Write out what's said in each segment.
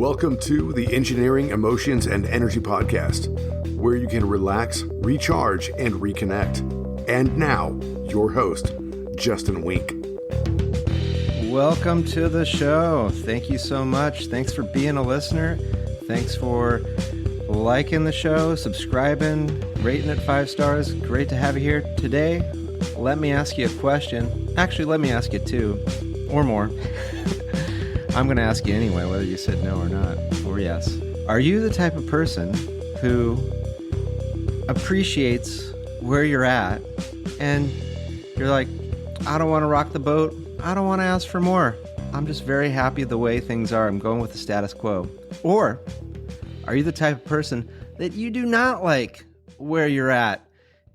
Welcome to the Engineering, Emotions, and Energy Podcast, where you can relax, recharge, and reconnect. And now, your host, Justin Wink. Welcome to the show. Thank you so much. Thanks for being a listener. Thanks for liking the show, subscribing, rating it 5 stars. Great to have you here. Today, let me ask you a question. Actually, let me ask you 2 or more. I'm going to ask you anyway, whether you said no or not, or yes. Are you the type of person who appreciates where you're at and you're like, I don't want to rock the boat. I don't want to ask for more. I'm just very happy the way things are. I'm going with the status quo. Or are you the type of person that you do not like where you're at?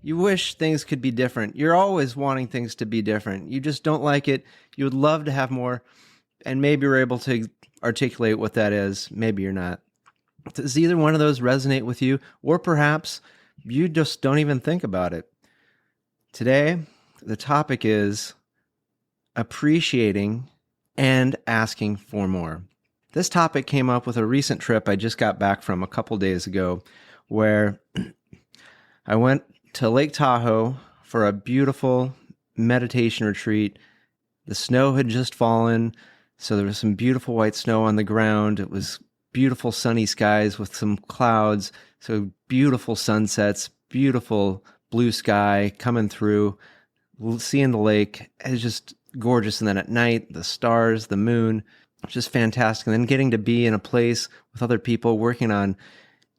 You wish things could be different. You're always wanting things to be different. You just don't like it. You would love to have more. And maybe you're able to articulate what that is. Maybe you're not. Does either one of those resonate with you? Or perhaps you just don't even think about it. Today, the topic is appreciating and asking for more. This topic came up with a recent trip I just got back from a couple days ago, where I went to Lake Tahoe for a beautiful meditation retreat. The snow had just fallen. So there was some beautiful white snow on the ground. It was beautiful sunny skies with some clouds. So beautiful sunsets, beautiful blue sky coming through, seeing the lake. It was just gorgeous. And then at night, the stars, the moon, just fantastic. And then getting to be in a place with other people working on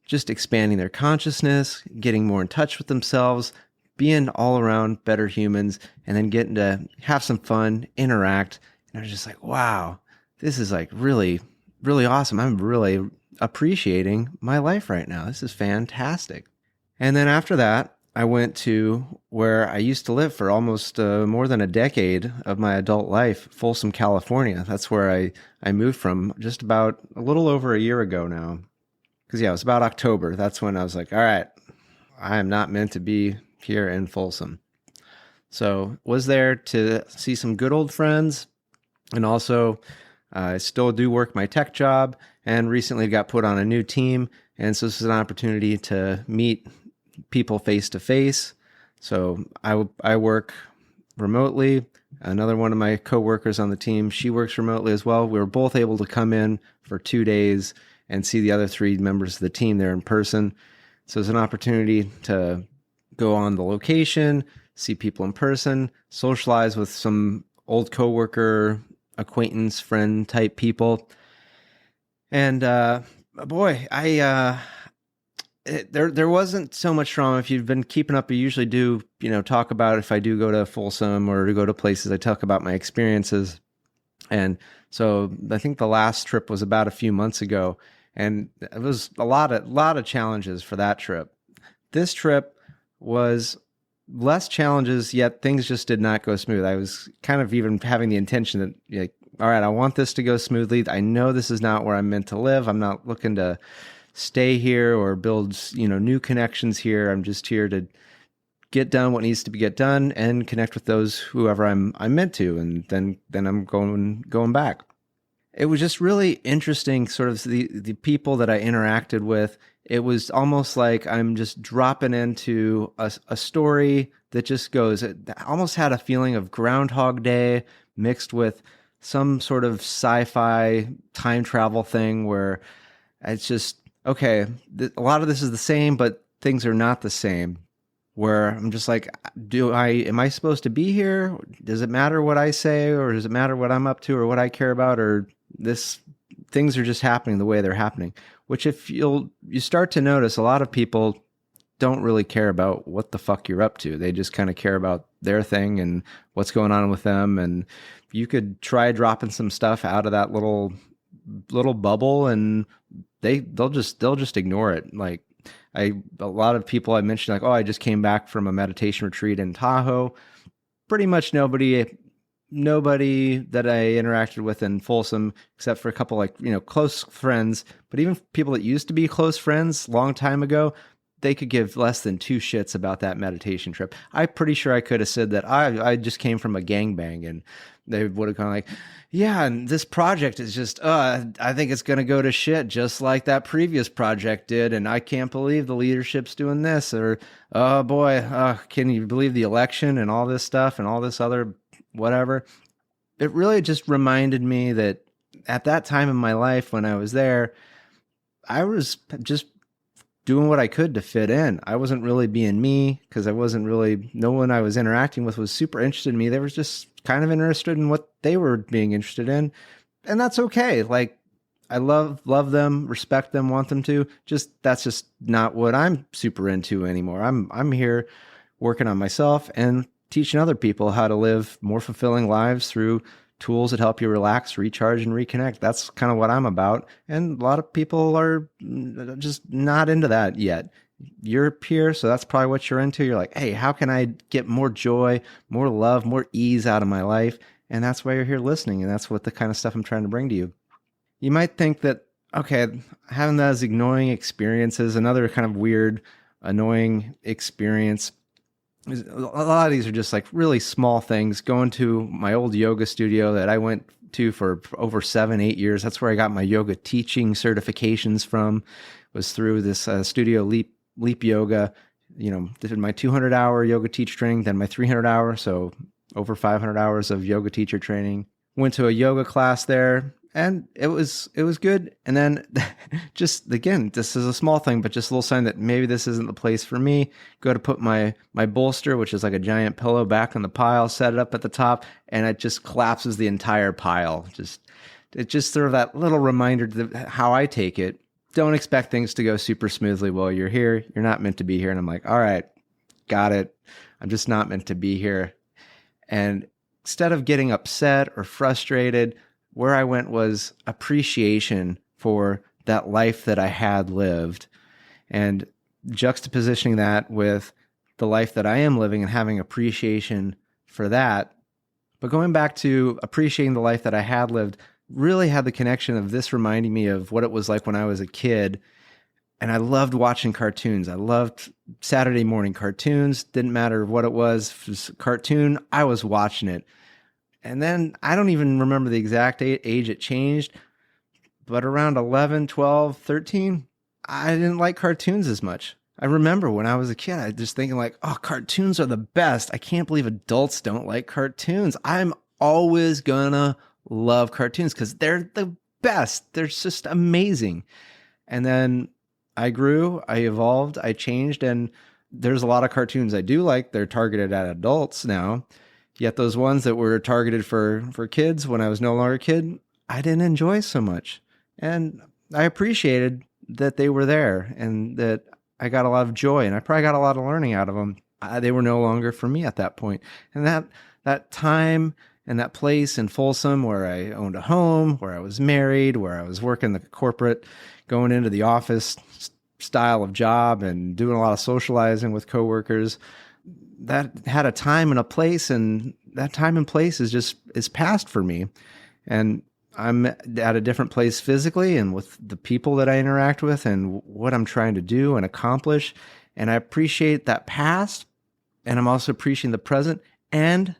just expanding their consciousness, getting more in touch with themselves, being all around better humans, and then getting to have some fun, interact. I was just like, wow, this is like really, really awesome. I'm really appreciating my life right now. This is fantastic. And then after that, I went to where I used to live for almost more than a decade of my adult life, Folsom, California. That's where I moved from just about a little over a year ago now. Because yeah, it was about October. That's when I was like, all right, I am not meant to be here in Folsom. So was there to see some good old friends. And also, I still do work my tech job and recently got put on a new team. And so this is an opportunity to meet people face to face. So I work remotely. Another one of my coworkers on the team, she works remotely as well. We were both able to come in for 2 days and see the other 3 members of the team there in person. So it's an opportunity to go on the location, see people in person, socialize with some old coworker, acquaintance, friend type people. And boy, there wasn't so much trauma. If you've been keeping up, I usually do, talk about if I do go to Folsom or to go to places, I talk about my experiences. And so I think the last trip was about a few months ago, and it was a lot of challenges for that trip. This trip was less challenges, yet things just did not go smooth. I was kind of even having the intention that, like, all right, I want this to go smoothly. I know this is not where I'm meant to live. I'm not looking to stay here or build, new connections here. I'm just here to get done what needs to be get done and connect with those whoever I'm meant to, and then I'm going back. It was just really interesting, sort of the people that I interacted with. It was almost like I'm just dropping into a story that just goes, it almost had a feeling of Groundhog Day mixed with some sort of sci-fi time travel thing where it's just, okay, a lot of this is the same, but things are not the same. Where I'm just like, am I supposed to be here? Does it matter what I say, or does it matter what I'm up to or what I care about, or things are just happening the way they're happening? Which if you start to notice, a lot of people don't really care about what the fuck you're up to. They just kind of care about their thing and what's going on with them. And you could try dropping some stuff out of that little bubble, and they'll just ignore it. Like a lot of people I mentioned, like, oh, I just came back from a meditation retreat in Tahoe. Pretty much nobody that I interacted with in Folsom, except for a couple close friends, but even people that used to be close friends long time ago, they could give less than 2 shits about that meditation trip. I'm pretty sure I could have said that I just came from a gangbang and they would have gone like, yeah, and this project is just, I think it's going to go to shit just like that previous project did. And I can't believe the leadership's doing this. Or, oh boy, can you believe the election and all this stuff and all this other whatever? It really just reminded me that at that time in my life when I was there, I was just doing what I could to fit in. I wasn't really being me because I wasn't really, no one I was interacting with was super interested in me. They were just kind of interested in what they were being interested in. And that's okay. Like, I love them, respect them, want them to. That's just not what I'm super into anymore. I'm here working on myself and teaching other people how to live more fulfilling lives through tools that help you relax, recharge, and reconnect. That's kind of what I'm about. And a lot of people are just not into that yet. You're here, so that's probably what you're into. You're like, hey, how can I get more joy, more love, more ease out of my life? And that's why you're here listening. And that's what the kind of stuff I'm trying to bring to you. You might think that, okay, having those ignoring experiences, another kind of weird, annoying experience. A lot of these are just like really small things. Going to my old yoga studio that I went to for over 7-8 years. That's where I got my yoga teaching certifications from, was through this studio Leap Yoga. Did my 200-hour yoga teacher training, then my 300-hour, so over 500 hours of yoga teacher training. Went to a yoga class there, and it was good. And then just, again, this is a small thing, but just a little sign that maybe this isn't the place for me. Go to put my bolster, which is like a giant pillow, back on the pile, set it up at the top, and it just collapses the entire pile. It just sort of that little reminder to how I take it. Don't expect things to go super smoothly while you're here. You're not meant to be here. And I'm like, all right, got it. I'm just not meant to be here. And instead of getting upset or frustrated, where I went was appreciation for that life that I had lived, and juxtapositioning that with the life that I am living and having appreciation for that. But going back to appreciating the life that I had lived really had the connection of this reminding me of what it was like when I was a kid. And I loved watching cartoons. I loved Saturday morning cartoons. Didn't matter what it was. If it was a cartoon, I was watching it. And then I don't even remember the exact age it changed, but around 11, 12, 13, I didn't like cartoons as much. I remember when I was a kid, I was just thinking like, oh, cartoons are the best. I can't believe adults don't like cartoons. I'm always gonna love cartoons because they're the best. They're just amazing. And then I grew, I evolved, I changed, and there's a lot of cartoons I do like. They're targeted at adults now. Yet those ones that were targeted for kids when I was no longer a kid, I didn't enjoy so much. And I appreciated that they were there and that I got a lot of joy, and I probably got a lot of learning out of them. They were no longer for me at that point. And that time and that place in Folsom where I owned a home, where I was married, where I was working the corporate, going into the office style of job and doing a lot of socializing with coworkers, that had a time and a place, and that time and place is past for me. And I'm at a different place physically and with the people that I interact with and what I'm trying to do and accomplish. And I appreciate that past, and I'm also appreciating the present, and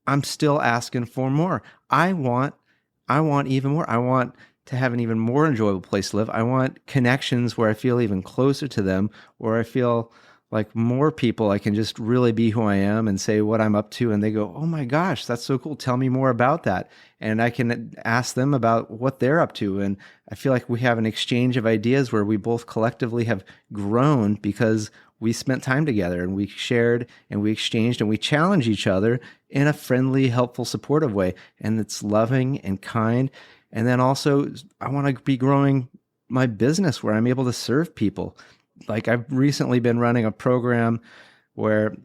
I'm still asking for more. I want even more. I want to have an even more enjoyable place to live. I want connections where I feel even closer to them, where I feel like more people I can just really be who I am and say what I'm up to, and they go, oh my gosh, that's so cool. Tell me more about that. And I can ask them about what they're up to. And I feel like we have an exchange of ideas where we both collectively have grown because we spent time together and we shared and we exchanged and we challenged each other in a friendly, helpful, supportive way. And it's loving and kind. And then also I want to be growing my business where I'm able to serve people. Like I've recently been running a program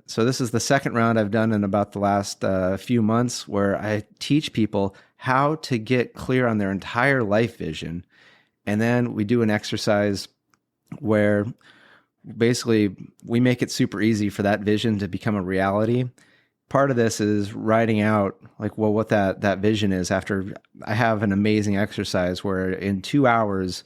so this is the second round I've done in about the last few months, where I teach people how to get clear on their entire life vision. And then we do an exercise where basically we make it super easy for that vision to become a reality. Part of this is writing out like, well, what that vision is. After I have an amazing exercise where in 2 hours,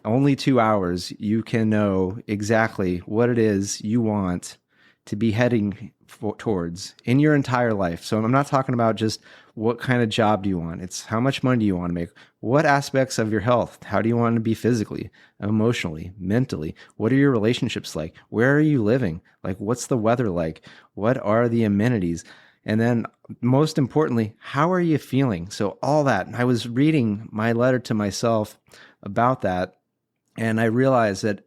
only 2 hours, you can know exactly what it is you want to be heading towards in your entire life. So I'm not talking about just what kind of job do you want. It's how much money do you want to make? What aspects of your health? How do you want to be physically, emotionally, mentally? What are your relationships like? Where are you living? Like, what's the weather like? What are the amenities? And then most importantly, how are you feeling? So all that. And I was reading my letter to myself about that, and I realized that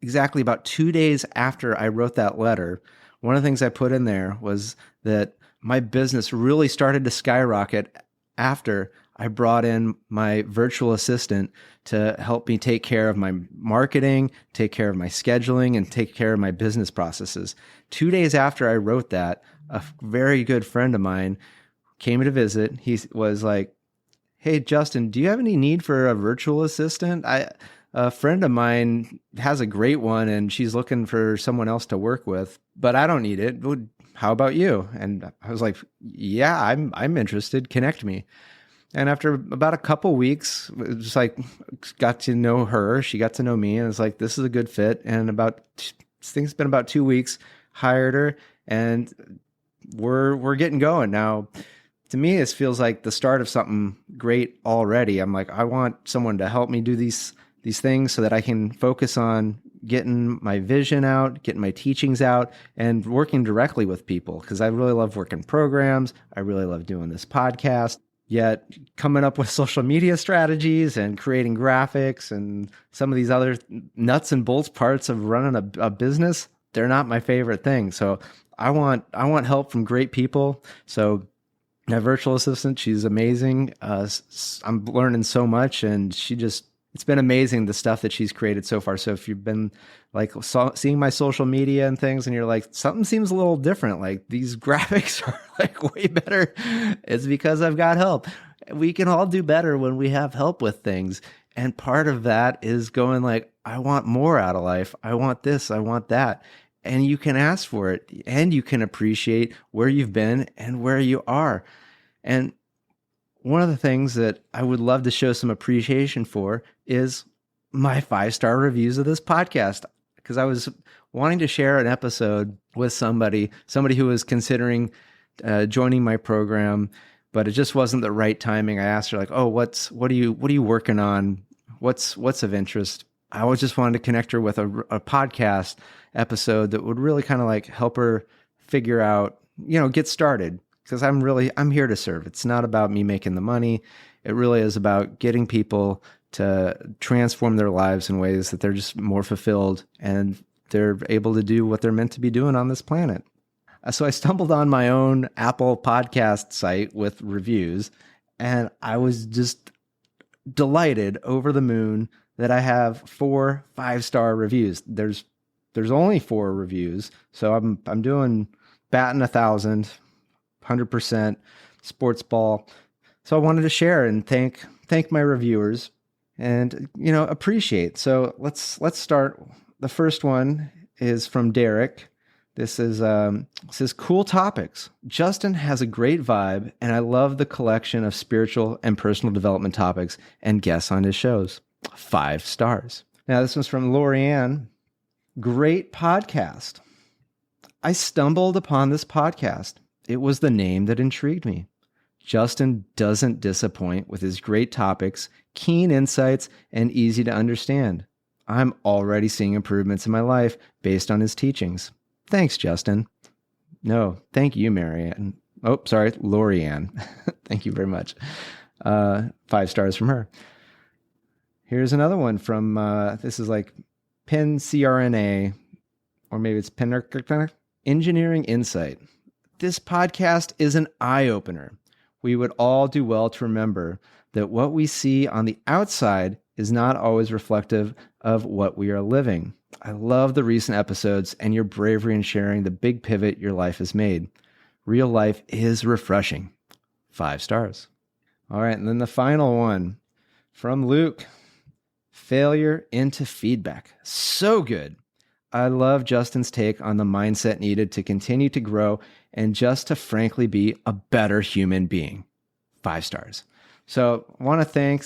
exactly about 2 days after I wrote that letter, one of the things I put in there was that my business really started to skyrocket after I brought in my virtual assistant to help me take care of my marketing, take care of my scheduling, and take care of my business processes. 2 days after I wrote that, a very good friend of mine came to visit. He was like, "Hey, Justin, do you have any need for a virtual assistant? A friend of mine has a great one and she's looking for someone else to work with, but I don't need it. How about you?" And I was like, "Yeah, I'm interested. Connect me." And after about a couple weeks, it was like, got to know her. She got to know me, and it's like, this is a good fit. And I think it's been about 2 weeks, hired her, and we're getting going now. To me, this feels like the start of something great already. I'm like, I want someone to help me do these things so that I can focus on getting my vision out, getting my teachings out, and working directly with people, because I really love working programs. I really love doing this podcast. Yet coming up with social media strategies and creating graphics and some of these other nuts and bolts parts of running a business, they're not my favorite thing. So I want help from great people. So my virtual assistant, she's amazing. I'm learning so much, and it's been amazing, the stuff that she's created so far. So if you've been like seeing my social media and things, and you're like, something seems a little different, like these graphics are like way better, it's because I've got help. We can all do better when we have help with things. And part of that is going like, I want more out of life. I want this, I want that. And you can ask for it, and you can appreciate where you've been and where you are. And one of the things that I would love to show some appreciation for is my 5-star reviews of this podcast, because I was wanting to share an episode with somebody who was considering joining my program, but it just wasn't the right timing. I asked her like, "Oh, what are you working on? What's of interest?" I was just wanted to connect her with a podcast episode that would really kind of like help her figure out, get started. Because I'm here to serve. It's not about me making the money. It really is about getting people to transform their lives in ways that they're just more fulfilled and they're able to do what they're meant to be doing on this planet. So I stumbled on my own Apple podcast site with reviews, and I was just delighted, over the moon, that I have 4 5-star reviews. There's only 4 reviews, so I'm doing batting 1,000. 100% sports ball. So I wanted to share and thank my reviewers and, appreciate. So let's start. The first one is from Derek. This says, "Cool topics. Justin has a great vibe, and I love the collection of spiritual and personal development topics and guests on his shows. 5 stars. Now this one's from Lorianne. Great podcast. I stumbled upon this podcast. It was the name that intrigued me. Justin doesn't disappoint with his great topics, keen insights, and easy to understand. I'm already seeing improvements in my life based on his teachings. Thanks, Justin." No, thank you, Marianne. Oh, sorry, Lorianne. Thank you very much. 5 stars from her. Here's another one from, this is like Pin CRNA, or maybe it's Pin Engineering Insight. This podcast is an eye-opener. We would all do well to remember that what we see on the outside is not always reflective of what we are living. I love the recent episodes and your bravery in sharing the big pivot your life has made. Real life is refreshing. 5 stars. All right, and then the final one from Luke. Failure into feedback. So good. I love Justin's take on the mindset needed to continue to grow and just to frankly be a better human being. 5 stars. So I want to thank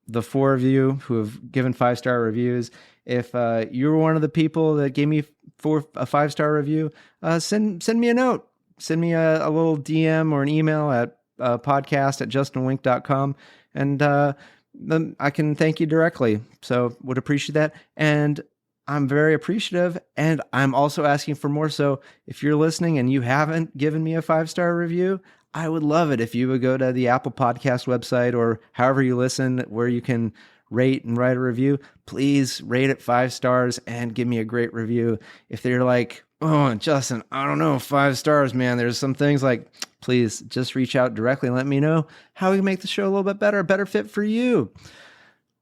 the 4 of you who have given 5-star reviews. If you were one of the people that gave me a 5-star review, send me a note. Send me a little DM or an email at podcast@justinwink.com, and then I can thank you directly. So would appreciate that. And I'm very appreciative, and I'm also asking for more. So if you're listening and you haven't given me a 5-star review, I would love it if you would go to the Apple Podcast website or however you listen, where you can rate and write a review. Please rate it 5 stars and give me a great review. If they're like, oh, Justin, I don't know, 5 stars, man, there's some things like, please just reach out directly and let me know how we can make the show a little bit better, a better fit for you.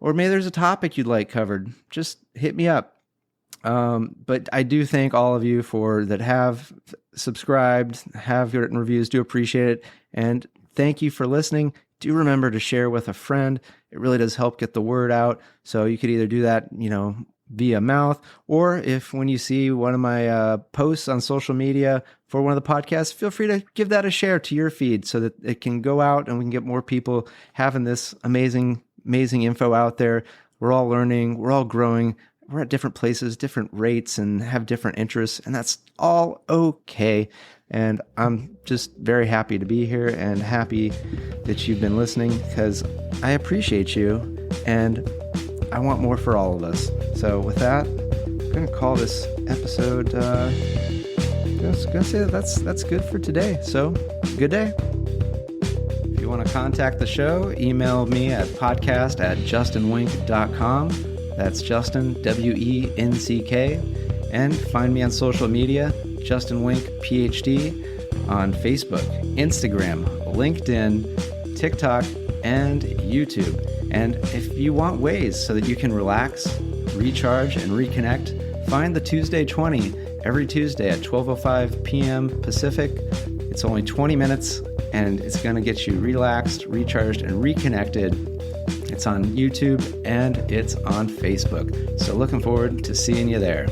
Or maybe there's a topic you'd like covered. Just hit me up. But I do thank all of you that have subscribed, have written reviews, do appreciate it. And thank you for listening. Do remember to share with a friend. It really does help get the word out. So you could either do that, via mouth, or if when you see one of my posts on social media for one of the podcasts, feel free to give that a share to your feed so that it can go out and we can get more people having this amazing info out there. We're all learning. We're all growing. We're at different places, different rates, and have different interests, and that's all okay. And I'm just very happy to be here and happy that you've been listening, because I appreciate you and I want more for all of us. So with that, I'm going to call this episode, I'm going to say that's good for today. So good day. If you want to contact the show, email me at podcast@justinwink.com. That's Justin, WENCK. And find me on social media, Justin Wink, Ph.D. on Facebook, Instagram, LinkedIn, TikTok, and YouTube. And if you want ways so that you can relax, recharge, and reconnect, find the Tuesday 20 every Tuesday at 12:05 p.m. Pacific. It's only 20 minutes, and it's going to get you relaxed, recharged, and reconnected. It's on YouTube and it's on Facebook. So looking forward to seeing you there.